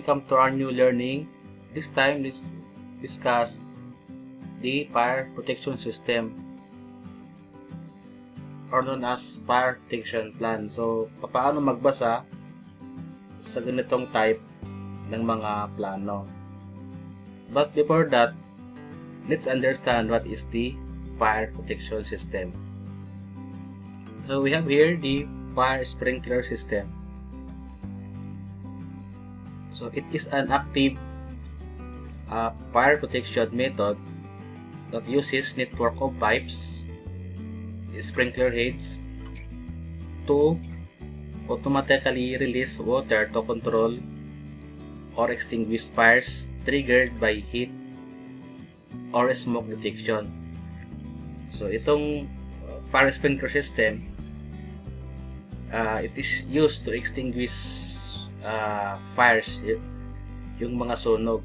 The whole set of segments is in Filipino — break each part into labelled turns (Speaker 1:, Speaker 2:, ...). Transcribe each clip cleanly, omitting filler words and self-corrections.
Speaker 1: welcome to our new learning. This time, let's discuss the fire protection system, or known as fire protection plan. So, paano magbasa sa ganitong type ng mga plano. But before that, let's understand what is the fire protection system. So, we have here the fire sprinkler system. So, it is an active fire protection method that uses network of pipes, sprinkler heads, to automatically release water to control or extinguish fires triggered by heat or smoke detection. So, itong fire sprinkler system, it is used to extinguish fires, yung mga sunog.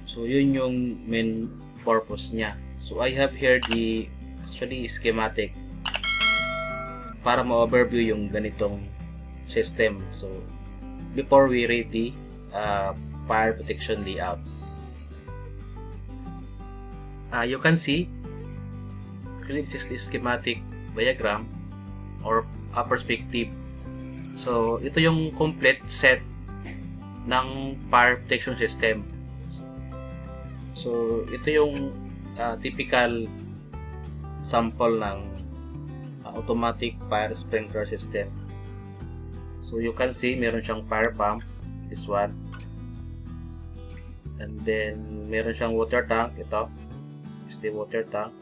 Speaker 1: So, yun yung main purpose niya. So, I have here the schematic para ma-overview yung ganitong system. So, before we read the fire protection layout, you can see this is the schematic diagram or perspective. So, ito yung complete set ng fire protection system. So, ito yung typical sample ng automatic fire sprinkler system. So, you can see meron siyang fire pump, this one. And then, meron siyang water tank, ito. This is the water tank.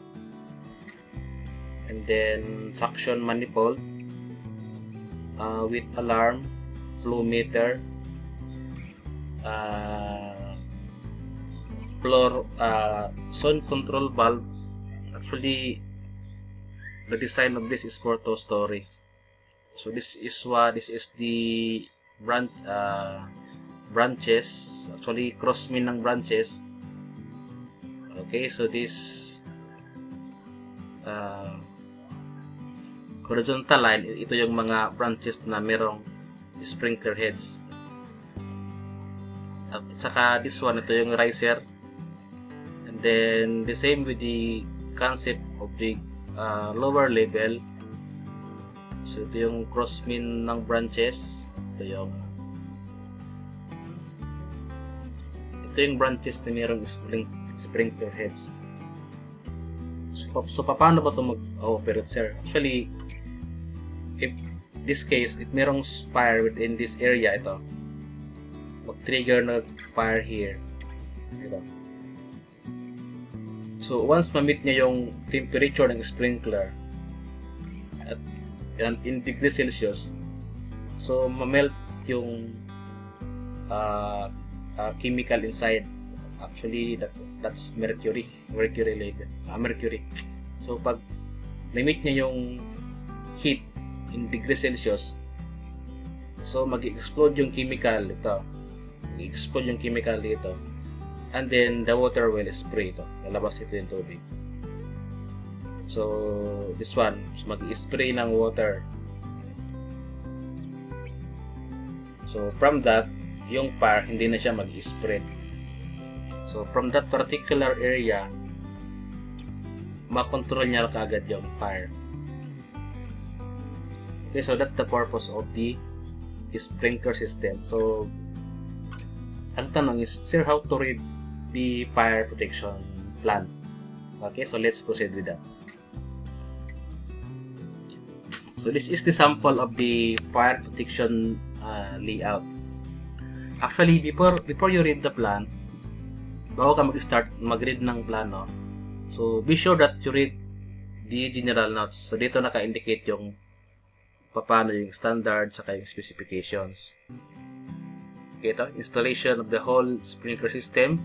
Speaker 1: And then, suction manifold with alarm, flow meter, zone control valve. Actually, the design of this is for two-story. So this is the branches, actually crossmin ng branches. Okay, so this horizontal line, ito yung mga branches na merong sprinkler heads. At saka this one, ito yung riser. And then the same with the concept of the lower level. So ito yung crossmin ng branches. Ito yung branches na merong sprinkler heads. So paano ba ito mag-operate, sir? Actually, if this case, if merong fire within this area, ito mag-trigger na fire here. Ito. So once ma-meet niya yung temperature ng sprinkler at in degrees Celsius, so ma-melt yung chemical inside. Actually, that's mercury related. Mercury. So pag na-meet niya yung heat in degrees Celsius, so mag-explode yung chemical ito. Mag-explode yung chemical dito. And then the water will spray ito. Lalabas ito yung tubig. So this one, so mag-spray ng water. So from that, yung fire hindi na siya mag-spread. So from that particular area, makontrol niya kaagad yung fire. Okay, so that's the purpose of the sprinkler system. So, ang tanong is, sir, how to read the fire protection plan? Okay, so let's proceed with that. So, this is the sample of the fire protection layout. Actually, before you read the plan, bago ka mag-read ng plano, so be sure that you read the general notes. So, dito naka-indicate yung paano yung standard saka yung specifications. Okay, ito, installation of the whole sprinkler system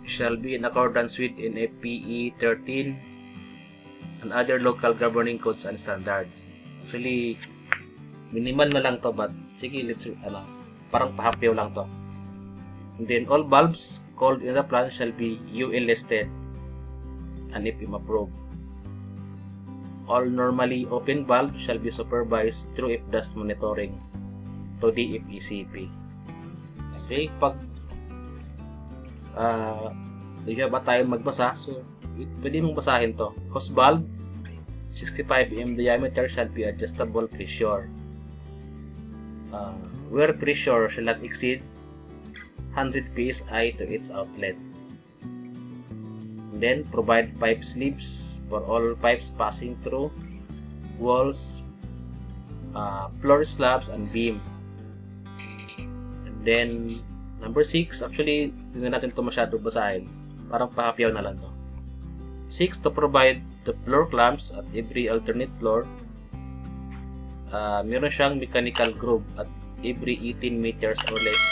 Speaker 1: shall be in accordance with NFPA 13 and other local governing codes and standards. Actually, minimal na lang to, but sige, let's parang pahapyaw lang to. And then all bulbs called in the plan shall be UL listed and FEMA approved. All normally open valves shall be supervised through FDAS monitoring to the FECP. Okay, pag hindi ba tayo magbasa, so pwede mong basahin to. Hose valve, 65 mm diameter, shall be adjustable pressure. Where pressure shall not exceed 100 psi to its outlet. And then provide pipe sleeves for all pipes passing through walls, floor slabs, and beam. And then number 6, actually hindi natin ito masyado basahin, parang pahapyaw na lang to. 6, to provide the floor clamps at every alternate floor. Meron siyang mechanical groove at every 18 meters or less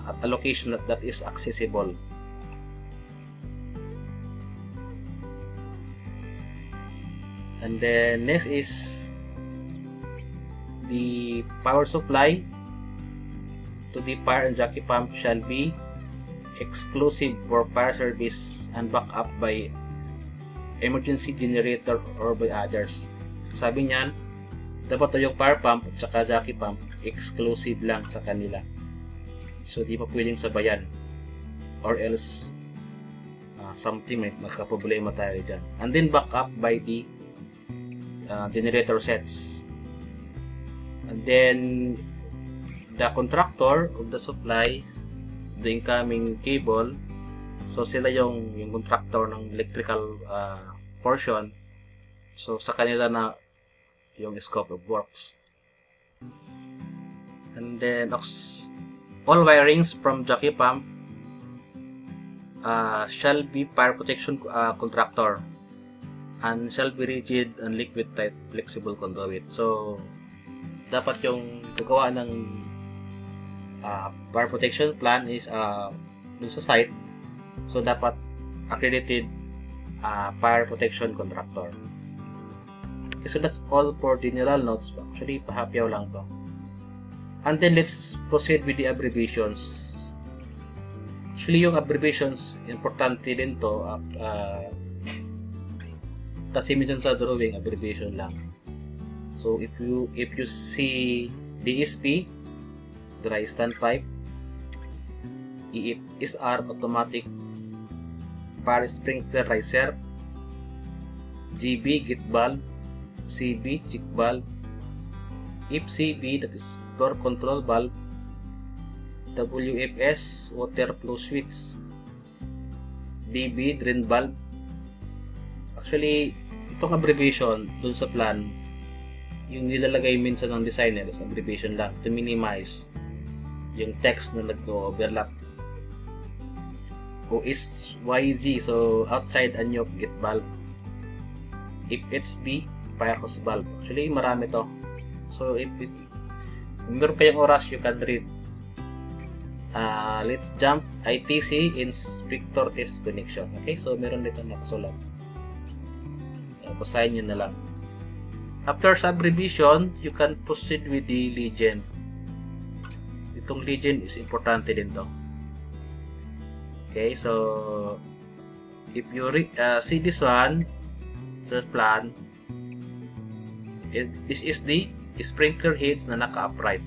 Speaker 1: at a location that is accessible. And then next is the power supply to the fire and jockey pump shall be exclusive for fire service and backup by emergency generator or by others. Sabi niyan, dapat yung fire pump at saka jockey pump exclusive lang sa kanila. So di pa pwedeng sabayan, or else something may magka-problema tayo dyan. And then backup by the generator sets. And then the contractor of the supply, the incoming cable, so sila yung contractor ng electrical portion, so sa kanila na yung scope of works. And then all wirings from jockey pump shall be fire protection contractor and shall be rigid and liquid type flexible conduit. So dapat yung gagawa ng fire protection plan is dun sa site, so dapat accredited fire protection contractor. Okay, so that's all for general notes. Actually pahapyaw lang to. And then let's proceed with the abbreviations. Actually yung abbreviations importante din to, kasi minsan sa drawing abbreviation lang. So if you see DSP, dry standpipe, EFSR, automatic fire sprinkler riser, GB, gate valve, CB, check valve, FCB, that is floor control valve, WFS, water flow switch, DB, drain valve. Actually itong abbreviation dun sa plan, yung nilalagay minsan ng designer is abbreviation lang to minimize yung text na nag-overlap. OSYZ, so outside anyok, gate valve. FHB, fire hose valve. Actually marami to, so if meron kayong oras you can read. Let's jump ITC, inspector test connection. Okay, so meron dito nakasulat, basahin nyo na lang. After abbreviation, you can proceed with the legend. Itong legend is importante din to. Okay, so if you see this one, the plan, this is the sprinkler heads na naka-upright.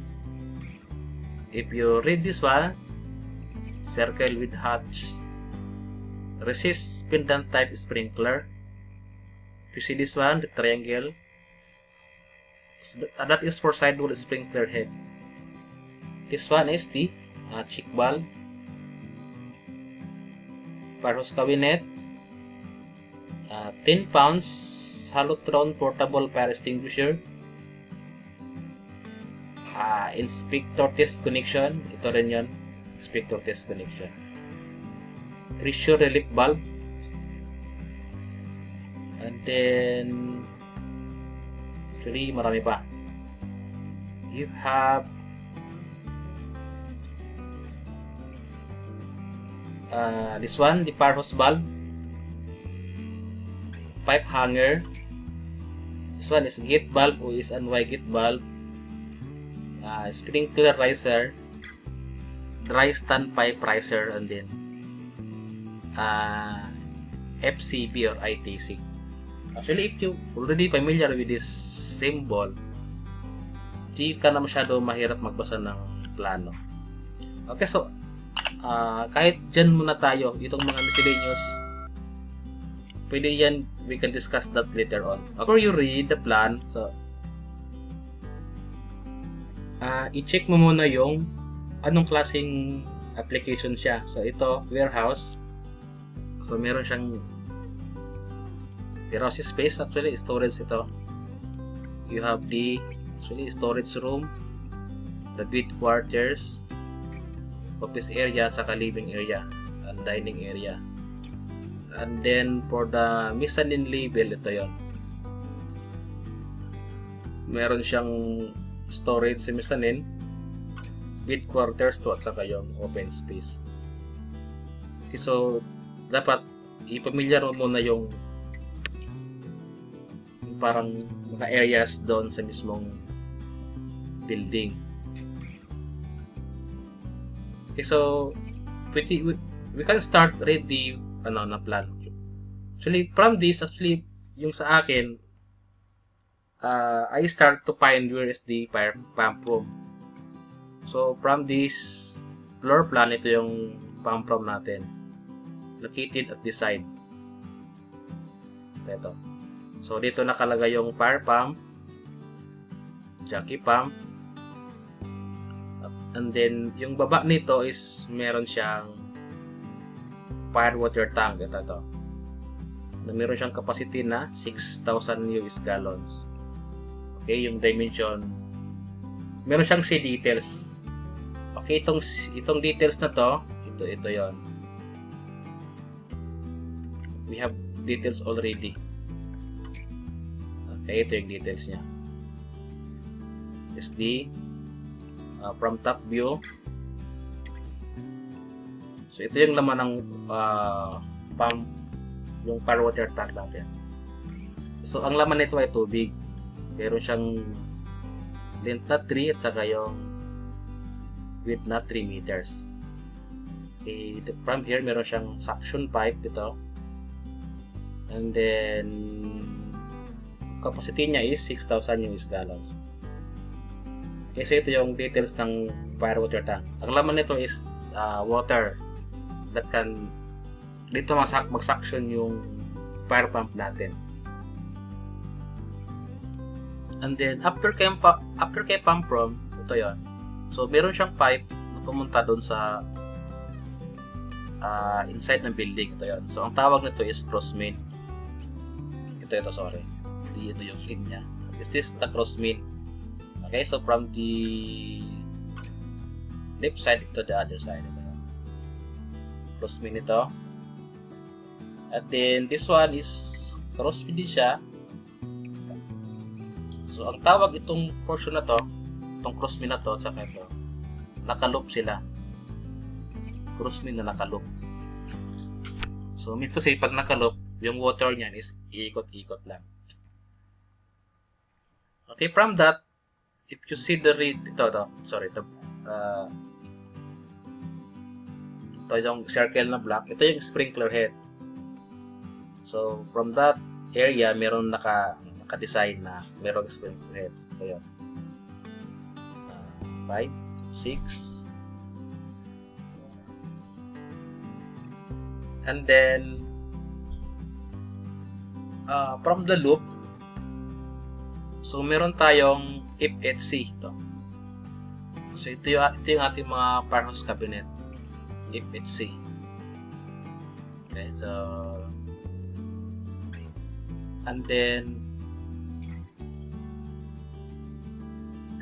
Speaker 1: If you read this one, circle with hatch, resist pendant type sprinkler. If you see this one, the triangle, that is for sidewall sprinkler head. This one is the check valve, fire hose cabinet, 10 pounds Halotron portable fire extinguisher, inspector test connection, ito rin yun, inspector test connection, pressure relief valve, and then actually marami pa. You have this one, the fire hose valve, pipe hanger. This one is gate valve, OS&Y gate valve, sprinkler riser, dry standpipe riser, and then FCB or ITC. Actually, if you already familiar with this symbol, di ka na masyado mahirap magbasa ng plano. Okay, so kahit dyan muna tayo, itong mga miscellaneous, pwede yan, we can discuss that later on. After you read the plan, so i-check mo muna yung anong klaseng application siya. So ito, warehouse. So meron siyang warehouse space, actually storage ito. You have the storage room, the bed quarters, office area, saka living area, and dining area. And then for the mezzanine level, ito yon. Meron siyang storage sa mezzanine, bed quarters to, at saka yung open space. Okay, so dapat ipamilyar mo muna yung parang mga areas doon sa mismong building. Okay, so we can start read the na plan. Actually, from this, yung sa akin, I start to find where is the fire pump room. So from this floor plan, ito yung pump room natin, located at this side. Ito. So dito nakalagay yung fire pump, jockey pump, and then yung baba nito is meron siyang fire water tank. Ito. Na meron siyang capacity na 6,000 US gallons. Okay, yung dimension, meron siyang C details. Okay, itong details na to, ito yon. We have details already. Okay, ito yung details niya. SD from top view. So ito yung laman ng pump, yung fire water tank natin. So ang laman nito ay tubig. Meron siyang length na 3 at saka yung width na 3 meters. Okay, from here meron siyang suction pipe ito. And then capacity niya is 6,000 US gallons. Okay, so ito yung details ng fire water tank. Ang laman nito is water that can dito mag-suction yung fire pump natin. And then after kay pump from, ito yon. So meron siyang pipe na pumunta doon sa inside ng building. Ito yon. So ang tawag nito is cross main. Ito sorry. Ito yung linya. Is this the cross main? Okay, so from the left side to the other side. Cross main ito. At then this one is cross main din siya. So ang tawag itong portion na to, itong cross main na to, at saka ito, nakaloop sila. Cross main na nakaloop. So means to say, pag nakaloop, yung water niyan is iikot-ikot lang. Okay, from that, if you see the ito yung circle na block, ito yung sprinkler head. So from that area, meron naka-design na meron sprinkler heads. Ito yun. 5, 6. And then from the loop, so meron tayong FHC ito. So ito yung ating mga firehouse cabinet, FHC. Okay, so and then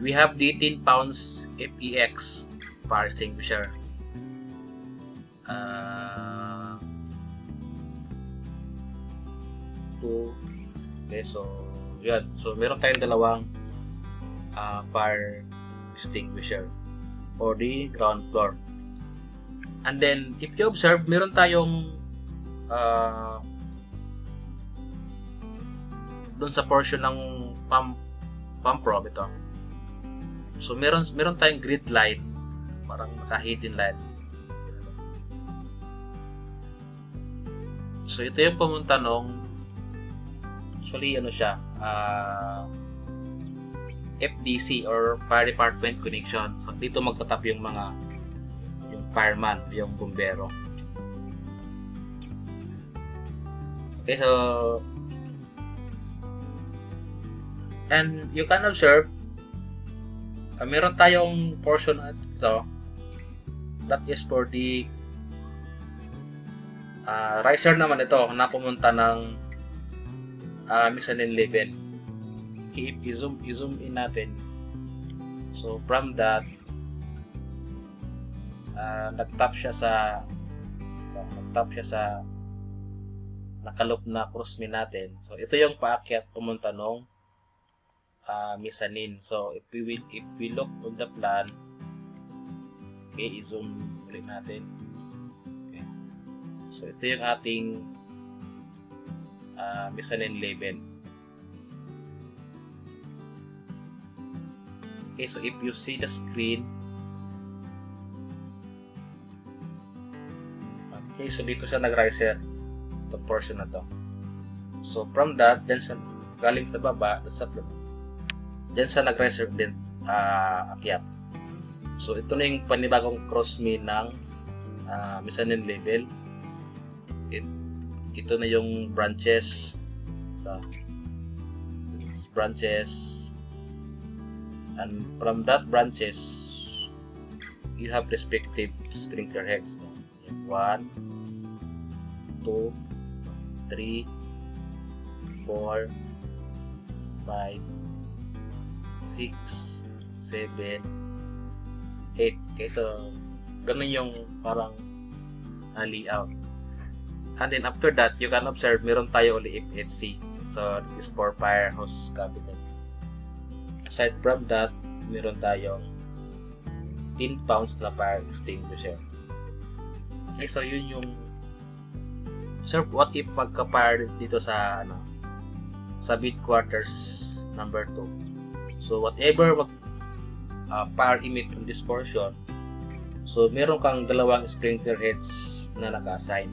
Speaker 1: we have the 18 pounds FEX fire extinguisher. Okay, so yan. So meron tayong dalawang fire extinguisher for the ground floor. And then if you observe, meron tayong doon sa portion ng pump probe ito. So meron tayong grid light, parang naka-hidden light. So ito yung pumunta nung actually ano siya, FDC or Fire Department connection. So dito magtatap yung mga fireman, yung bumbero. Okay, so and you can observe meron tayong portion at ito that is for the riser naman ito na pumunta ng mezzanine level. If i-zoom in natin, so from that nag-tap siya sa nakaloop na crossmin natin. So ito yung paakyat pumunta nung mezzanine. So if we look on the plan, okay, i-zoom ulit natin. Okay. So ito yung ating mezzanine level. Okay, so if you see the screen, okay, so dito siya nag-riser itong portion na to. So from that, dyan siya galing sa baba, dyan siya nag-riser din akyat. So ito na yung panibagong crossmin ng mezzanine level. Ito na yung branches. So, branches. And from that branches, you have respective sprinkler heads. 1, 2, 3, 4, 5, 6, 7, 8. Okay, so ganun yung parang layout. And then after that, you can observe meron tayo ulit FHC. So this is for fire hose cabinet. Aside from that, meron tayong 10 pounds na fire extinguisher. Okay, so yun yung sir, what if pagka-fire dito sa sa mid quarters number 2. So whatever fire emit from this portion, so meron kang dalawang sprinkler heads na naka-assign.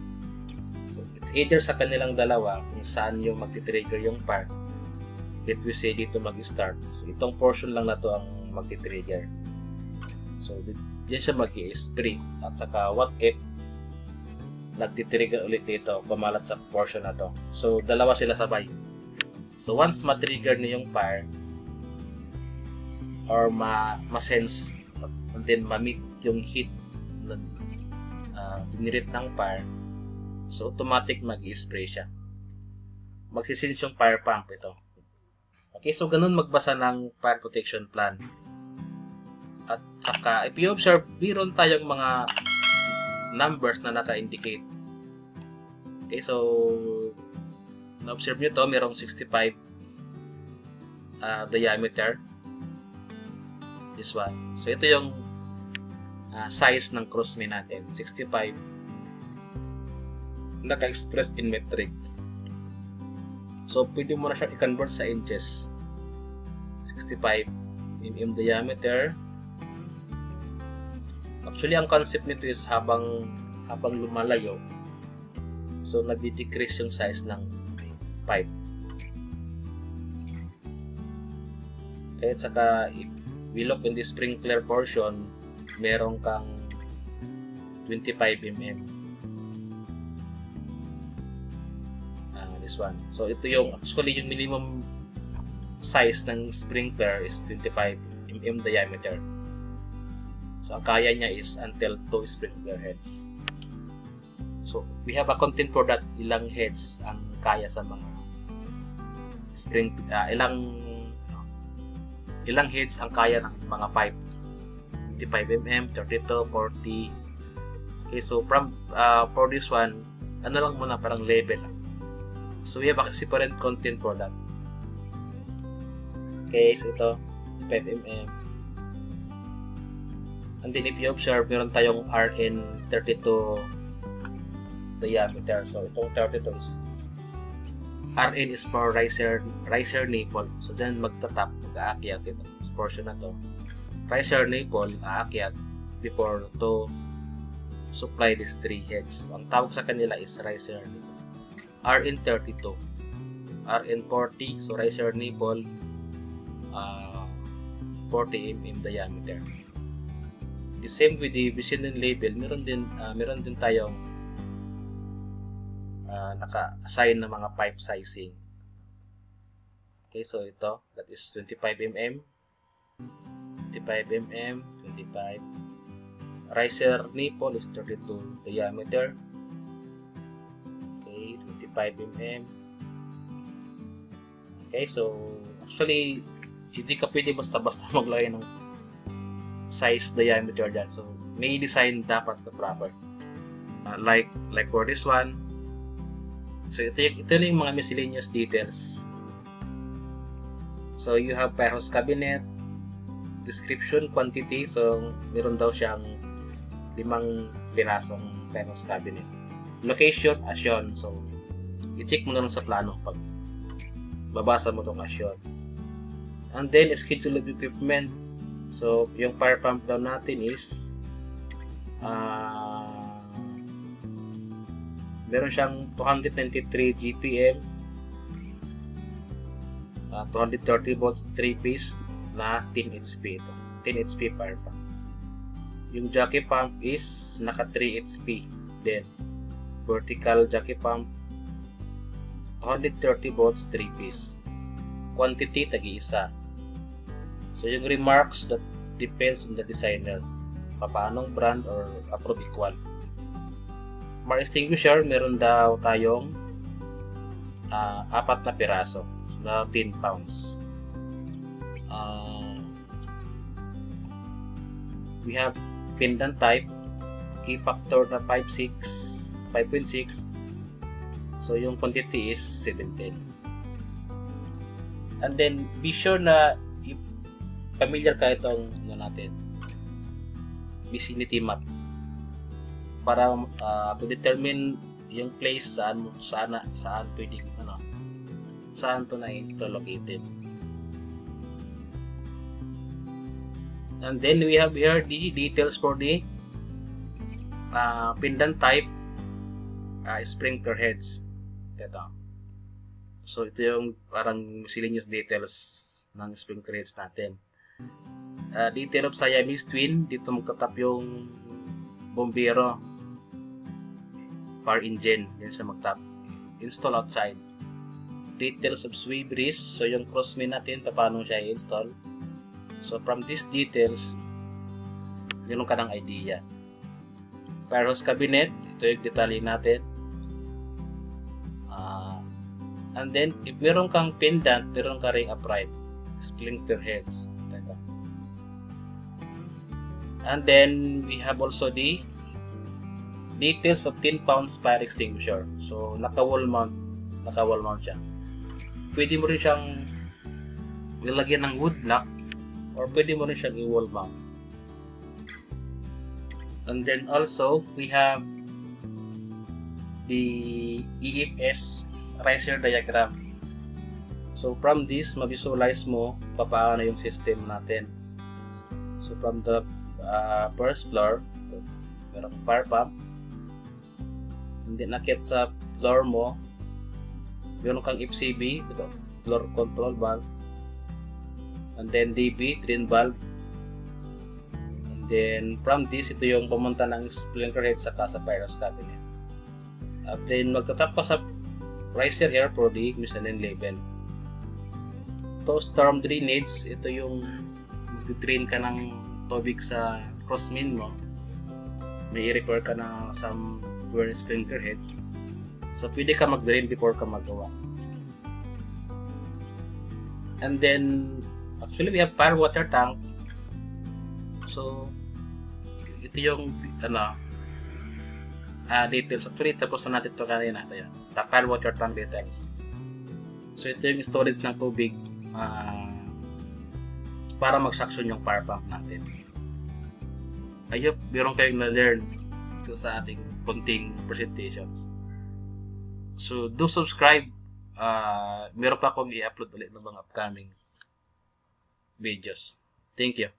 Speaker 1: So it's either sa kanilang dalawa kung saan yung magti-trigger yung fire. If we say dito mag-start, so itong portion lang na to ang magti-trigger. So diyan siya mag-i-spring. At saka what if nagti-trigger ulit dito, pamalat sa portion na to. So dalawa sila sabay. So once ma-trigger niyo yung fire or ma-sense and then ma-meet yung heat na generate ng fire, so automatic mag-i-spray siya. Magsisense yung fire pump ito. Okay, so ganun magbasa ng fire protection plan. At saka, if you observe, meron tayong mga numbers na naka-indicate. Okay, so na-observe nyo to, merong 65 diameter. This one. So ito yung size ng crossmin natin, 65. Naka-express in metric. So pwede mo na siya i-convert sa inches. 65 mm diameter. Actually, ang concept nito is habang lumalayo, so nagdi-decrease yung size ng pipe. Okay, at saka if we look in the sprinkler portion, meron kang 25 mm. This one. So ito yung actually yung minimum size ng sprinkler is 25 mm diameter. So ang kaya niya is until 2 sprinkler heads. So we have a content for that, ilang heads ang kaya sa mga ilang heads ang kaya ng mga pipe. 25 mm, 32, 40. Okay, so from for this one, ano lang muna, parang level lang. So we have a separate content for that. Okay, so ito 5 mm. And then if you observe, meron tayong RN32 diameter. So itong 32 is RN is for riser nipple. So dyan magtatap, mag-aakyat ito portion na to. Riser nipple, aakyat before to supply these 3 heads. So, ang tawag sa kanila is riser nipple. RN32, RN40, so riser nipple, 40 mm diameter. the same with the mezzanine label, meron din tayong naka-assign na mga pipe sizing. Okay, so ito, that is 25 mm, 25 mm, 25. Riser nipple is 32 diameter. Okay, 25 mm. Okay, so actually, hindi ka pwede basta-basta maglagay ng size diameter dyan. So, may design dapat na proper. Like for this one. So, ito na yung mga miscellaneous details. So, you have firehouse cabinet, description, quantity. So, meron daw siyang 5 pirasong firehouse cabinet. Location, as shown. So, i-check mo na lang sa plano pag babasa mo itong as shown. And then, schedule of equipment. So, yung fire pump daw natin is meron siyang 293 GPM, 230 volts 3-piece na 10 HP ito. 10 HP fire pump. Yung jockey pump is naka 3 HP. Then, vertical jockey pump 130 volts 3-piece. Quantity, tagi-isa. So, yung remarks that depends on the designer. Paanong brand or approved equal. Fire extinguisher, meron daw tayong 4 na piraso. So, na 10 pounds. We have pendant type. Key factor na 5.6. So, yung quantity is 17. And then, be sure na familiar ka itong natin vicinity map para to determine yung place saan pwedeng saan to na-install located. And then we have here the details for the pendant type sprinkler heads. Ito. So ito yung parang miscellaneous details ng sprinkler heads natin. Detail of Siamese twin, dito magtatap yung bombero, fire engine, yan siya magtap. Install outside. Details of sway breeze, so yung crossmain natin, paano siya i-install. So from these details, meron ka ng idea. Firehouse cabinet, ito yung detalye natin. And then, if meron kang pendant, meron ka ring upright, sprinkler heads. Ito. And then, we have also the details of 10 pounds fire extinguisher. So, naka-wall mount siya. Pwede mo rin siyang ilagyan ng wood block or pwede mo rin siyang i-wall mount. And then also, we have the EFS riser diagram. So, from this, ma-visualize mo paano yung system natin. So, from the first floor, merong fire pump. Hindi nakit sa floor mo, meron kang FCB, ito, floor control valve. And then DB, drain valve. And then, from this, ito yung pumunta ng sprinkler head saka sa firehouse cabinet. At then, magtatap ka sa riser here for the mezzanine level. Ito, storm drainage, ito yung mag-drain ka ng tubig sa crossmain mo. May i-repair ka na some burn sprinkler heads. So, pwede ka mag-drain before ka magawa. And then, actually, we have fire water tank. So, ito yung details. Actually, tapos na natin ito kanina. Ito yan. The fire water tank details. So, ito yung storage ng tubig para mag-suction yung fire pump natin. I hope meron kayong na-learn ito sa ating konting presentations. So, do subscribe. Meron pa akong i-upload ulit ng mga upcoming videos. Thank you.